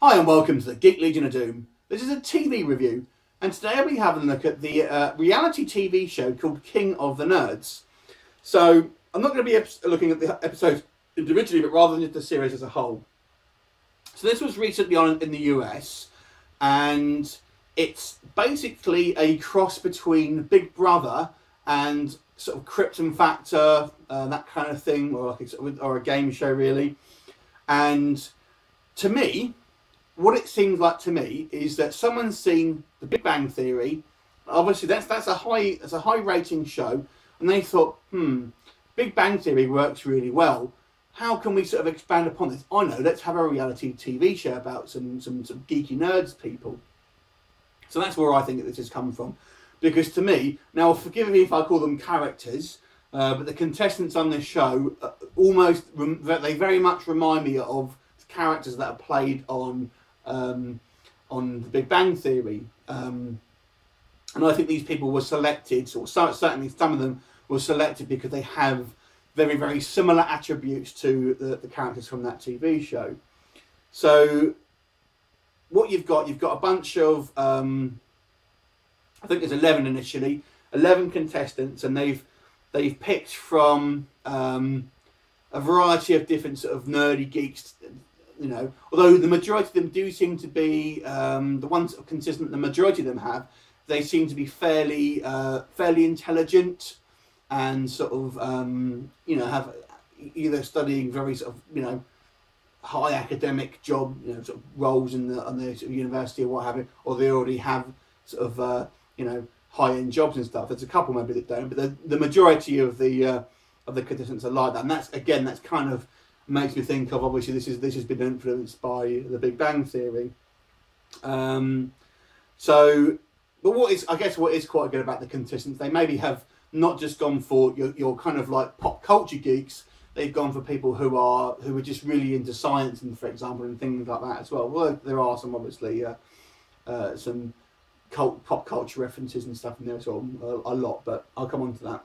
Hi and welcome to the Geek Legion of Doom. This is a TV review, and today I'll be having a look at the reality TV show called King of the Nerds. So I'm not going to be looking at the episodes individually, but rather than just the series as a whole. So this was recently on in the US, and it's basically a cross between Big Brother and sort of Krypton Factor, that kind of thing, or like or a game show really. And to me, what it seems like to me is that someone's seen The Big Bang Theory. Obviously, that's a high rating show, and they thought, Big Bang Theory works really well. How can we sort of expand upon this? I know, let's have a reality TV show about some geeky nerds people. So that's where I think that this has come from, because to me, now forgive me if I call them characters, but the contestants on this show they very much remind me of characters that are played on The Big Bang Theory, and I think these people were selected, or certainly some of them were selected because they have very, very similar attributes to the characters from that TV show. So what you've got a bunch of, I think there's 11 initially, 11 contestants, and they've picked from a variety of different sort of nerdy geeks. You know, although the majority of them do seem to be the ones that are consistent. The majority of them they seem to be fairly intelligent and sort of have either studying very sort of high academic job sort of roles in the sort of university or what have you, or they already have sort of high end jobs and stuff. There's a couple maybe that don't, but the majority of the contestants are like that, and that's kind of makes me think of, obviously this has been influenced by The Big Bang Theory. But what is quite good about the contestants, they maybe have not just gone for your kind of like pop culture geeks. They've gone for people who are just really into science, and for example, and things like that as well. Well, there are some obviously some pop culture references and stuff in there as well, a lot, but I'll come on to that.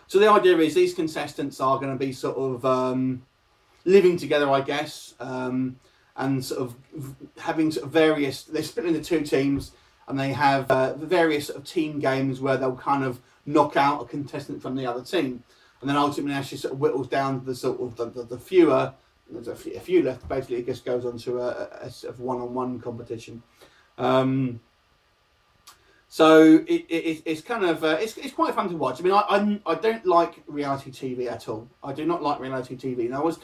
So the idea is these contestants are going to be sort of living together, I guess, and sort of having sort of various. They're split into two teams, and they have various sort of team games where they'll kind of knock out a contestant from the other team, and then ultimately actually sort of whittles down to the sort of the fewer. There's a few left. Basically, it just goes on to a sort of one-on-one competition. So it's kind of it's quite fun to watch. I mean, I don't like reality TV at all. I do not like reality TV. And I was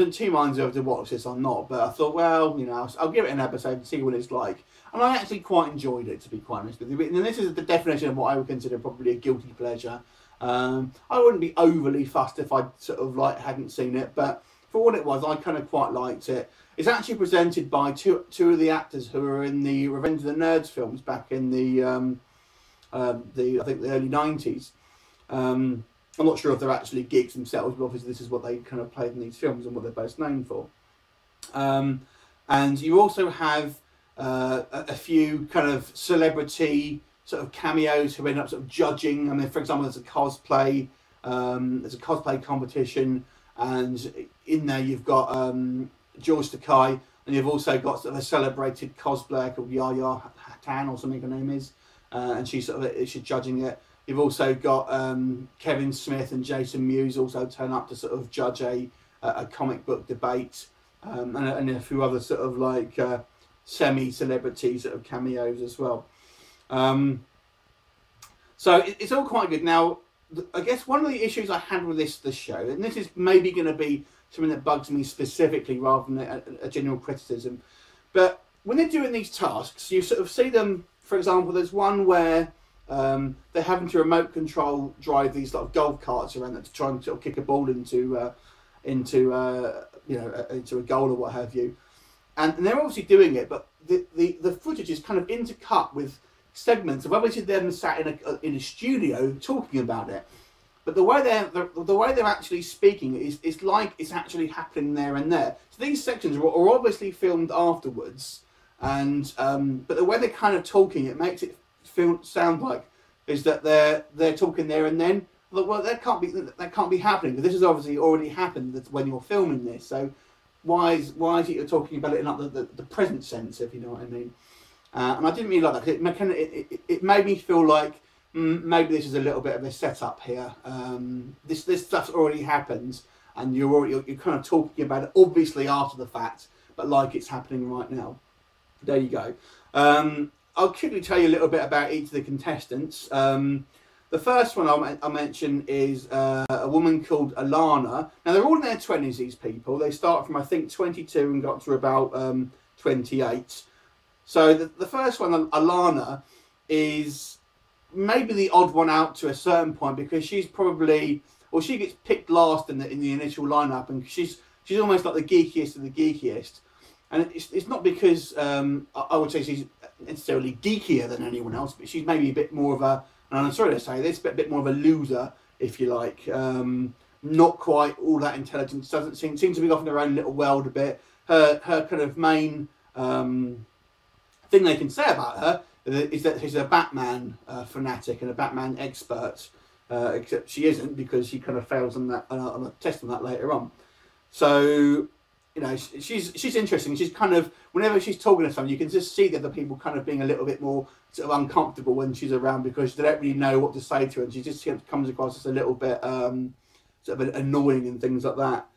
in two minds whether to watch this or not. But I thought, well, I'll give it an episode and see what it's like. And I actually quite enjoyed it, to be quite honest with you. And this is the definition of what I would consider probably a guilty pleasure. I wouldn't be overly fussed if I sort of hadn't seen it, but for what it was, I kind of quite liked it. It's actually presented by two of the actors who were in the Revenge of the Nerds films back in the I think the early 90s. I'm not sure if they're actually geeks themselves, but obviously this is what they kind of played in these films and what they're both known for. And you also have a few kind of celebrity sort of cameos who end up sort of judging. I mean, for example, there's a cosplay competition, and in there you've got George Takei, and you've also got sort of a celebrated cosplayer called Yaya Hatan or something her name is, and she's judging it. You've also got Kevin Smith and Jason Mewes also turn up to sort of judge a comic book debate, and a few other sort of semi-celebrity sort of cameos as well. So it's all quite good. Now, I guess one of the issues I had with this show, and this is maybe going to be something that bugs me specifically rather than a general criticism, but when they're doing these tasks, you sort of see them. For example, there's one where they're having to remote control drive these sort of golf carts around to try and sort of kick a ball into a goal or what have you, and they're obviously doing it, but the footage is kind of intercut with segments of obviously them sat in a studio talking about it. But the way they're actually speaking is like it's actually happening there and there. So these sections are obviously filmed afterwards, and but the way they're kind of talking, it makes it sound like is that they're talking there and then. Well, that can't be happening, because this has obviously already happened when you're filming this. So why is it you're talking about it in like the present sense, if you know what I mean? And I didn't really like that, because it made me feel like maybe this is a little bit of a setup here. This stuff's already happened, and you're kind of talking about it obviously after the fact, but like it's happening right now. There you go. I'll quickly tell you a little bit about each of the contestants. The first one I'll mention is a woman called Alana. Now, they're all in their 20s, these people. They start from, I think, 22 and got to about 28. So the first one, Alana, is maybe the odd one out to a certain point, because she's probably, well, she gets picked last in the initial lineup, and she's almost like the geekiest of the geekiest. And it's not because I would say she's necessarily geekier than anyone else, but she's maybe a bit more of a, and I'm sorry to say this, but a bit more of a loser, if you like. Not quite all that intelligent. Doesn't seem to be off in her own little world a bit. Her kind of main thing they can say about her is that she's a Batman fanatic and a Batman expert. Except she isn't, because she kind of fails on that on a test on that later on. So, you know, she's interesting. She's kind of, whenever she's talking to someone, you can just see the other people kind of being a little bit more sort of uncomfortable when she's around, because they don't really know what to say to her, and she just comes across as a little bit sort of annoying and things like that.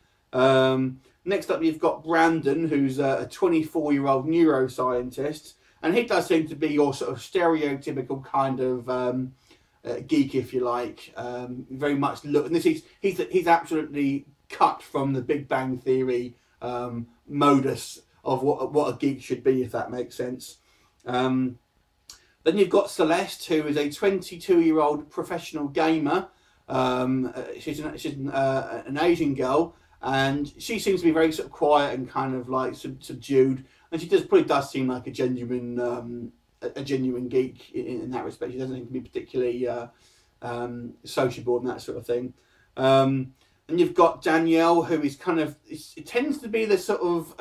Next up, you've got Brandon, who's a 24-year-old neuroscientist, and he does seem to be your sort of stereotypical kind of geek, if you like. Very much look, and he's absolutely cut from the Big Bang Theory modus of what a geek should be, if that makes sense. Then you've got Celeste, who is a 22-year-old professional gamer. She's an Asian girl, and she seems to be very sort of quiet and kind of like subdued, and she probably does seem like a genuine geek in that respect. She doesn't seem to be particularly sociable and that sort of thing. And you've got Danielle, who is kind of, it tends to be the sort of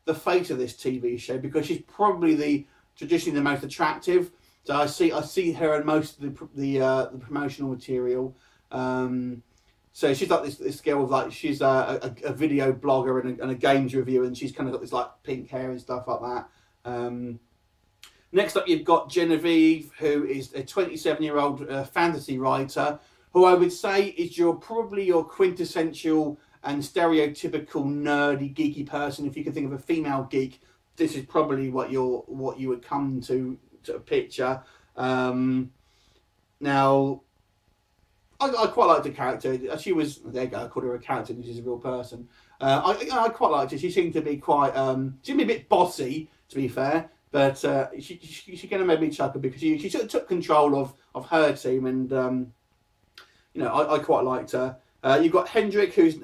the face of this TV show, because she's probably traditionally the most attractive. So I see her in most of the promotional material. So she's like this girl with, like, she's a video blogger and a games reviewer, and she's kind of got this like pink hair and stuff like that. Next up, you've got Genevieve, who is a 27-year-old fantasy writer, who I would say is probably your quintessential and stereotypical nerdy, geeky person. If you can think of a female geek, this is probably what you would come to picture. Now, I quite liked the character. She was, there you go, I called her a character, and she's a real person. I quite liked her. She seemed to be quite, she seemed to be a bit bossy, to be fair, but she kind of made me chuckle, because she sort of took control of her team, and you know, I quite liked her. You've got Hendrik, who's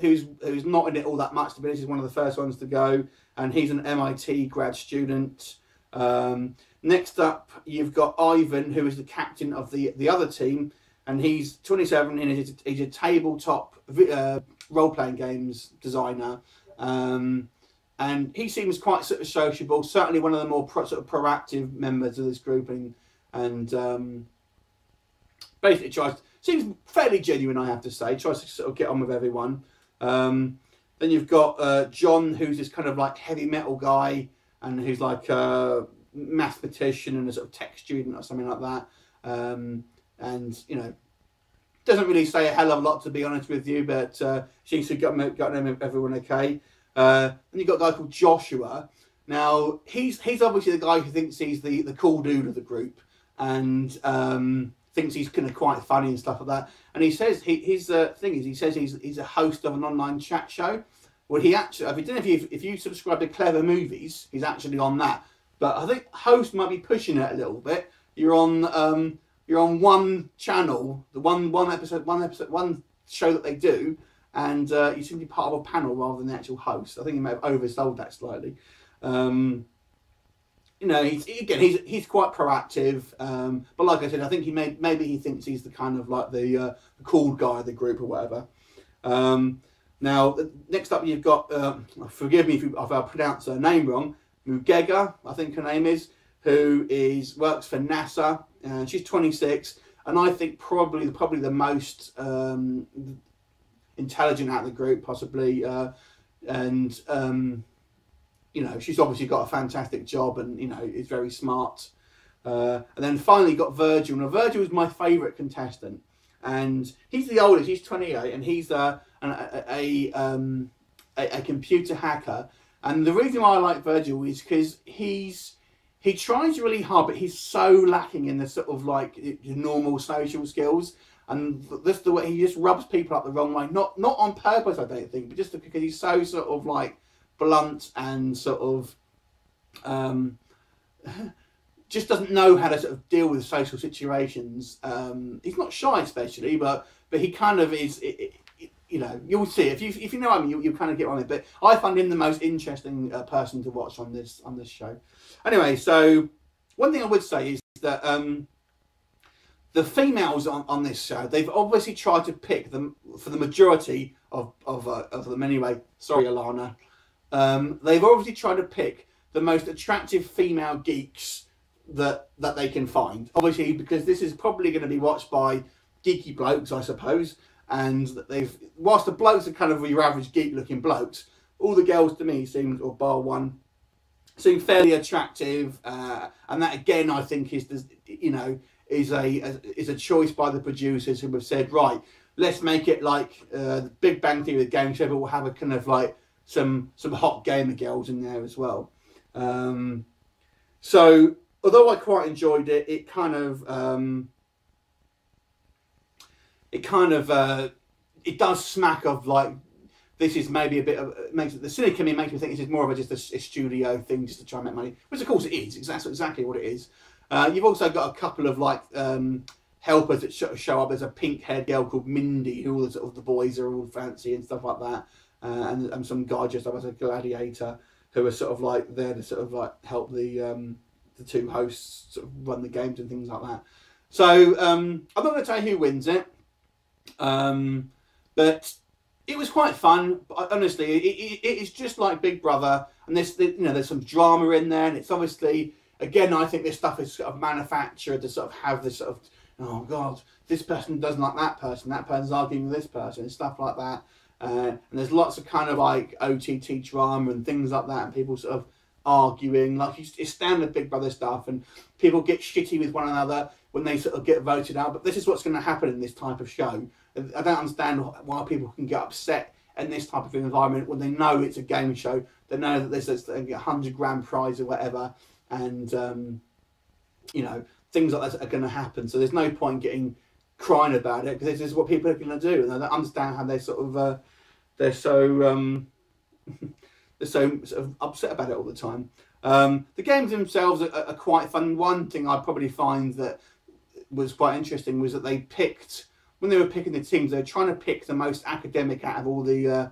not in it all that much, but this is one of the first ones to go, and he's an MIT grad student. Next up, you've got Ivan, who is the captain of the other team, and he's 27, and he's a tabletop role-playing games designer. And he seems quite sort of sociable, certainly one of the more sort of proactive members of this group, and basically seems fairly genuine, I have to say. Tries to sort of get on with everyone. Then you've got John, who's this kind of like heavy metal guy, and who's like a mathematician and a sort of tech student or something like that. And, you know, doesn't really say a hell of a lot, to be honest with you, but seems to have got everyone okay. Then you've got a guy called Joshua. Now, he's obviously the guy who thinks he's the cool dude of the group, and thinks he's kind of quite funny and stuff like that. And he says his thing is, he says he's a host of an online chat show. Well, he actually, I don't know if you subscribe to Clever Movies, he's actually on that. But I think host might be pushing it a little bit. You're on one channel, the one show that they do, and you seem to be part of a panel rather than the actual host. I think he may have oversold that slightly. You know, he's quite proactive, but like I said, I think maybe he thinks he's the kind of like the cool guy of the group or whatever. Now, next up, you've got forgive me if I pronounce her name wrong, Mugega, I think her name is, who works for NASA, and she's 26, and I think probably the most intelligent out of the group, possibly. and you know, she's obviously got a fantastic job, and you know, is very smart. And then finally got Virgil. Now Virgil is my favourite contestant, and he's the oldest. He's 28, and he's a computer hacker. And the reason why I like Virgil is because he tries really hard, but he's so lacking in the sort of like normal social skills, and just the way he just rubs people up the wrong way. Not on purpose, I don't think, but just because he's so sort of like blunt and sort of just doesn't know how to sort of deal with social situations. He's not shy, especially, but he kind of is. You know, you'll see if you know what I mean. You kind of get on it. But I find him the most interesting person to watch on this show. Anyway, so one thing I would say is that the females on this show, they've obviously tried to pick them for the majority of them anyway. Sorry, Alana. They've obviously tried to pick the most attractive female geeks that they can find. Obviously, because this is probably going to be watched by geeky blokes, I suppose. And whilst the blokes are kind of your average geek-looking blokes, all the girls to me seem, or bar one, seem fairly attractive. And that again, I think is a choice by the producers who have said, right, let's make it like the Big Bang Theory, the game show, but we'll have a kind of like some hot gamer girls in there as well. So although I quite enjoyed it, it does smack of like, this is maybe a bit of, the cynic in me makes me think this is more of just a studio thing just to try and make money, which of course it is. That's exactly what it is. You've also got a couple of like helpers that show up. There's a pink-haired girl called Mindy, who all the sort of the boys are all fancy and stuff like that, and some guy dressed up as a gladiator who are sort of like there to sort of like help the two hosts sort of run the games and things like that. So I'm not going to tell you who wins it. But it was quite fun. But honestly, it is just like Big Brother, and there's some drama in there, and it's obviously, again, I think this stuff is sort of manufactured to sort of have this sort of, oh god, this person doesn't like that person's arguing with this person, and stuff like that. And there's lots of kind of like OTT drama and things like that, and people sort of arguing, like it's standard Big Brother stuff, and people get shitty with one another when they sort of get voted out. But this is what's going to happen in this type of show. I don't understand why people can get upset in this type of environment when they know it's a game show. They know that there's a $100 prize or whatever, and you know, things like that are going to happen. So there's no point getting crying about it, because this is what people are going to do, and they don't understand how they're sort of they're so sort of upset about it all the time. The games themselves are quite fun. One thing I probably find that was quite interesting was that they picked, when they were picking the teams, they were trying to pick the most academic out of all the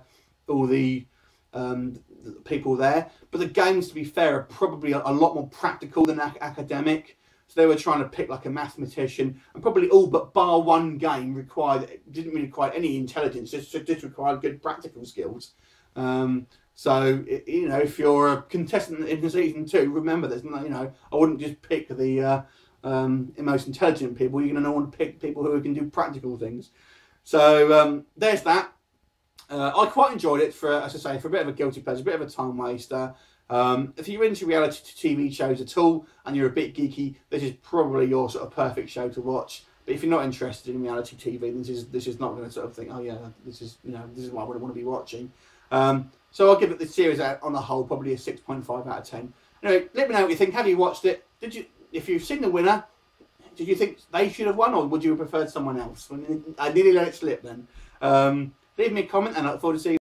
people there. But the games, to be fair, are probably a lot more practical than academic. So they were trying to pick like a mathematician, and probably all but bar one game didn't really require any intelligence, just required good practical skills. So, you know, if you're a contestant in season 2, remember there's no, you know, I wouldn't just pick the most intelligent people. You're going to want to pick people who can do practical things. So there's that. I quite enjoyed it for, as I say, for a bit of a guilty pleasure, a bit of a time waster. If you're into reality TV shows at all and you're a bit geeky, this is probably your sort of perfect show to watch. But if you're not interested in reality TV, then this is not going to sort of think, oh yeah, this is what I would want to be watching. So I'll give it the series out on the whole probably a 6.5 out of 10. Anyway, let me know what you think. Have you watched it? If you've seen the winner, did you think they should have won, or would you have preferred someone else? I nearly let it slip then. Leave me a comment, and I look forward to seeing you.